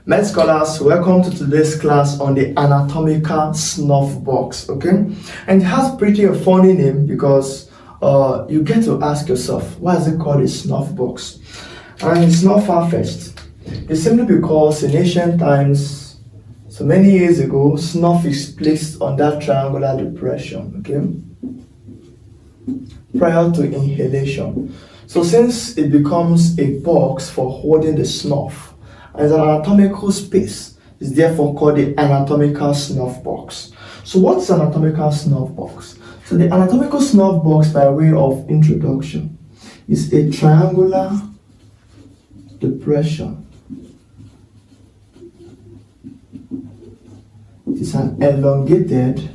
Med scholars, welcome to today's class on the anatomical snuffbox, okay? And it has pretty a funny name because you get to ask yourself, why is it called a snuffbox? And it's not far-fetched. It's simply because in ancient times, so many years ago, snuff is placed on that triangular depression, okay? Prior to inhalation. So since it becomes a box for holding the snuff, as an anatomical space, is therefore called the anatomical snuff box. So what's an anatomical snuff box? So the anatomical snuff box, by way of introduction, is a triangular depression. It is an elongated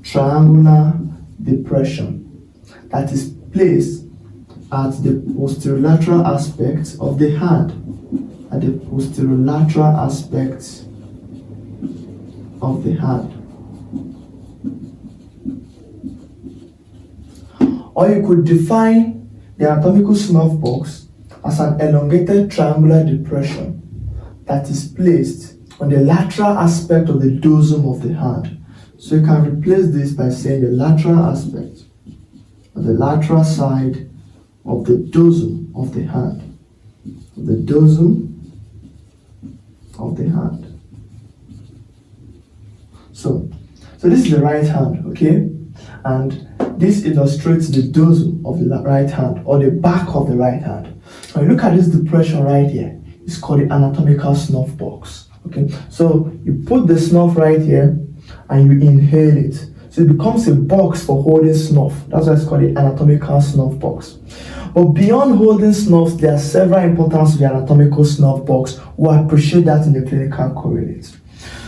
triangular depression that is placed at the posterolateral aspect of the hand. At the posterolateral aspect of the hand. Or you could define the anatomical snuff box as an elongated triangular depression that is placed on the lateral aspect of the dorsum of the hand. So you can replace this by saying the lateral aspect, or the lateral side of the dorsum of the hand. The dorsum of the hand. So this is the right hand, okay? And this illustrates the dorsum of the right hand, or the back of the right hand. Now you look at this depression right here. It's called the anatomical snuff box, okay? So you put the snuff right here and you inhale it. So it becomes a box for holding snuff. That's why it's called the anatomical snuff box. But beyond holding snuff, there are several importance of the anatomical snuff box. We'll appreciate that in the clinical correlates.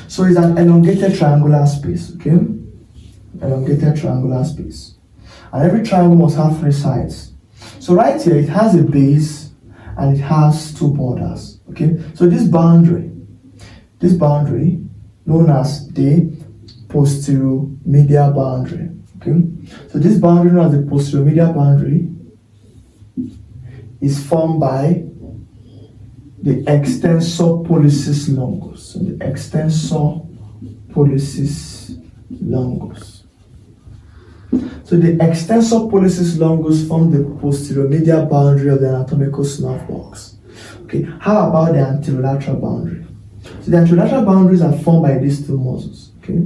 So it's an elongated triangular space, okay? Elongated triangular space. And every triangle must have three sides. So right here, it has a base and it has two borders, okay? So this boundary, known as the posteromedial boundary, okay? So this boundary, known as the posteromedial boundary, is formed by the extensor pollicis longus. So the extensor pollicis longus. So the extensor pollicis longus form the posteromedial boundary of the anatomical snuff box. Okay, how about the anterolateral boundary? So the anterolateral boundaries are formed by these two muscles. Okay,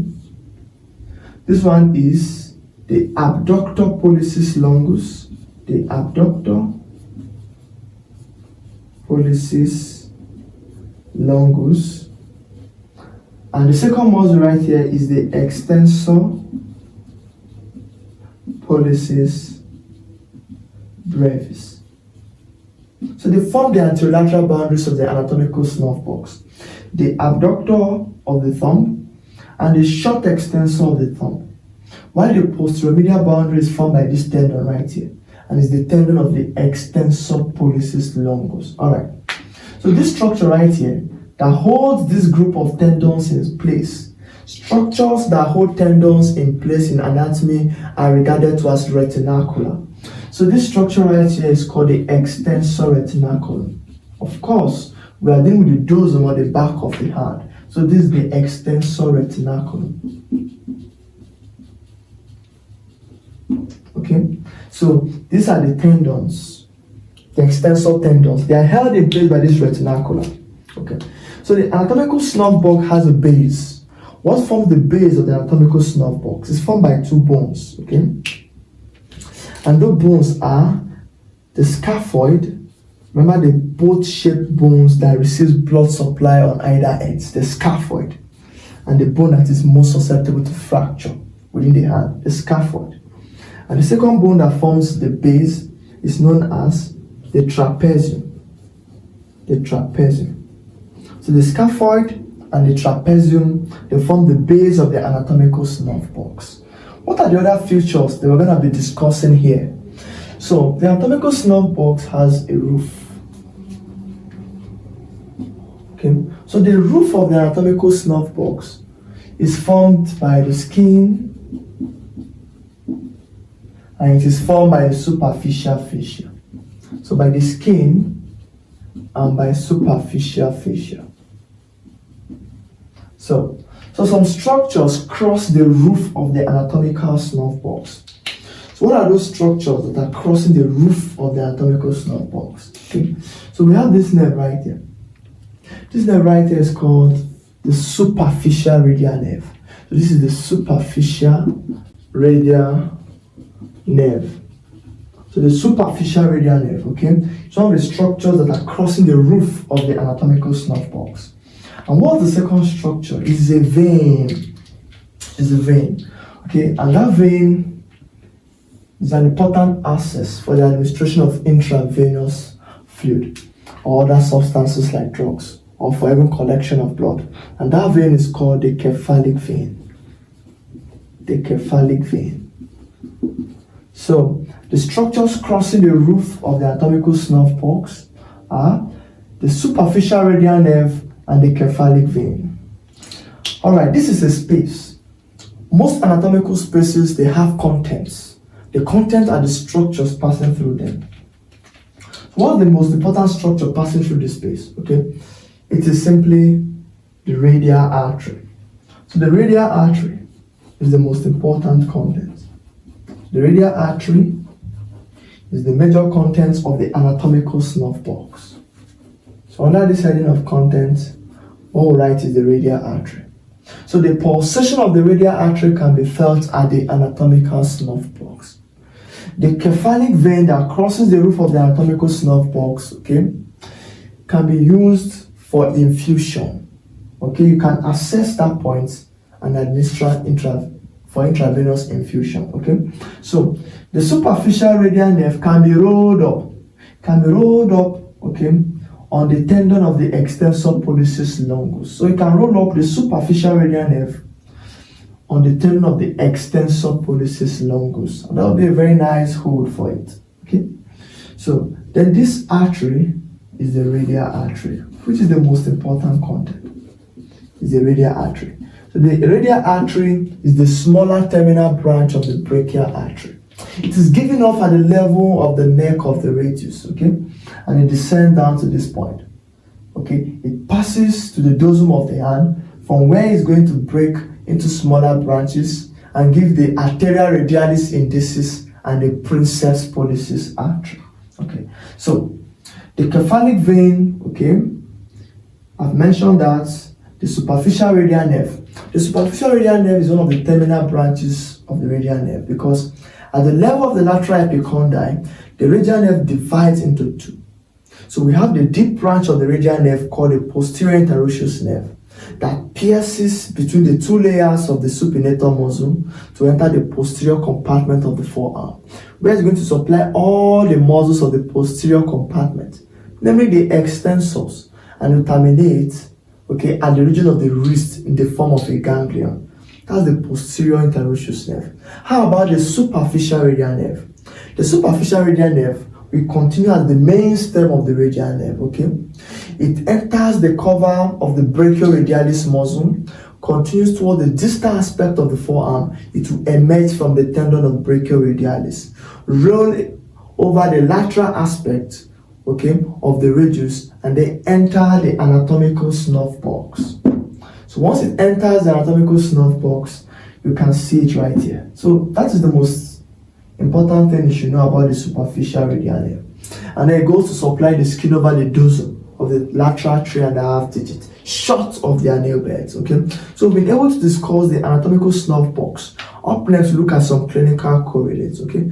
this one is the abductor pollicis longus. The abductor pollicis longus, and the second muscle right here is the extensor pollicis brevis. So they form the anterolateral boundaries of the anatomical snuff box. The abductor of the thumb and the short extensor of the thumb, while the posteromedial boundary is formed by this tendon right here, and is the tendon of the extensor pollicis longus. Alright, so this structure right here that holds this group of tendons in place. Structures that hold tendons in place in anatomy are regarded to as retinacular. So this structure right here is called the extensor retinaculum. Of course, we are dealing with the dorsum or the back of the hand. So this is the extensor retinaculum. Okay, so these are the tendons, the extensor tendons. They are held in place by this retinaculum. Okay, so the anatomical snuff box has a base. What forms the base of the anatomical snuff box? It's formed by two bones. Okay, and those bones are the scaphoid. Remember the boat-shaped bones that receives blood supply on either ends, the scaphoid, and the bone that is most susceptible to fracture within the hand, the scaphoid. And the second bone that forms the base is known as the trapezium. The trapezium. So the scaphoid and the trapezium, they form the base of the anatomical snuff box. What are the other features that we're going to be discussing here? So the anatomical snuff box has a roof. Okay, so the roof of the anatomical snuff box is formed by the skin, and it is formed by the superficial fascia. So by the skin and by superficial fascia. So some structures cross the roof of the anatomical snuffbox. So what are those structures that are crossing the roof of the anatomical snuffbox? Okay. So we have this nerve right here. This nerve right here is called the superficial radial nerve. So this is the superficial radial nerve. So the superficial radial nerve, okay? Some of the structures that are crossing the roof of the anatomical snuffbox. And what's the second structure? It's a vein. It's a vein, okay? And that vein is an important access for the administration of intravenous fluid or other substances like drugs, or for even collection of blood. And that vein is called the cephalic vein. The cephalic vein. So the structures crossing the roof of the anatomical snuffbox are the superficial radial nerve and the cephalic vein. Alright, this is a space. Most anatomical spaces, they have contents. The contents are the structures passing through them. What's the most important structure passing through this space? Okay, it is simply the radial artery. So the radial artery is the most important content. The radial artery is the major contents of the anatomical snuffbox. So under this heading of contents, what we write is the radial artery. So the pulsation of the radial artery can be felt at the anatomical snuffbox. The cephalic vein that crosses the roof of the anatomical snuffbox, okay, can be used for infusion. Okay, you can access that point and administer for intravenous infusion. Okay, so the superficial radial nerve can be rolled up, okay, on the tendon of the extensor pollicis longus. So you can roll up the superficial radial nerve on the tendon of the extensor pollicis longus. And that will be a very nice hold for it. Okay, so then this artery is the radial artery, which is the most important content. Is the radial artery. So the radial artery is the smaller terminal branch of the brachial artery. It is given off at the level of the neck of the radius, okay, and it descends down to this point. Okay, it passes to the dorsum of the hand, from where it's going to break into smaller branches and give the arteria radialis indicis and the princeps pollicis artery. Okay, so the cephalic vein, okay, I've mentioned that the superficial radial nerve. The superficial radial nerve is one of the terminal branches of the radial nerve because at the level of the lateral epicondyl, the radial nerve divides into two. So we have the deep branch of the radial nerve called the posterior interosseous nerve that pierces between the two layers of the supinator muscle to enter the posterior compartment of the forearm, where it's going to supply all the muscles of the posterior compartment, namely the extensors, and will terminate, okay, at the region of the wrist in the form of a ganglion. That's the posterior interosseous nerve. How about the superficial radial nerve? The superficial radial nerve will continue as the main stem of the radial nerve, okay? It enters the cover of the brachioradialis muscle, continues toward the distal aspect of the forearm. It will emerge from the tendon of brachioradialis, roll over the lateral aspect, okay, of the radius, and then enter the anatomical snuffbox. So once it enters the anatomical snuffbox, you can see it right here. So that is the most important thing you should know about the superficial radial nerve. And then it goes to supply the skin over the dorsum of the lateral 3.5 digit, short of their nail beds. Okay, so we've been able to discuss the anatomical snuffbox. Up next, we look at some clinical correlates. Okay,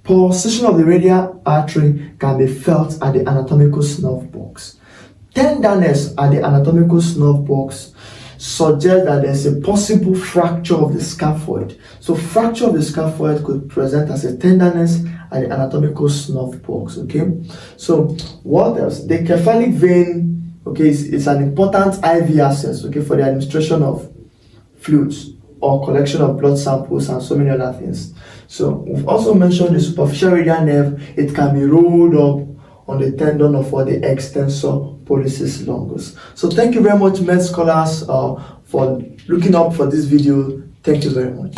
pulsation of the radial artery can be felt at the anatomical snuffbox. Tenderness at the anatomical snuffbox suggests that there's a possible fracture of the scaphoid. So fracture of the scaphoid could present as a tenderness at the anatomical snuffbox. Okay, so what else? The cephalic vein, okay, is an important IV access, okay, for the administration of fluids or collection of blood samples and so many other things. So we've also mentioned the superficial radial nerve. It can be rolled up on the tendon of the extensor pollicis longus. So thank you very much, med scholars, for looking up for this video. Thank you very much.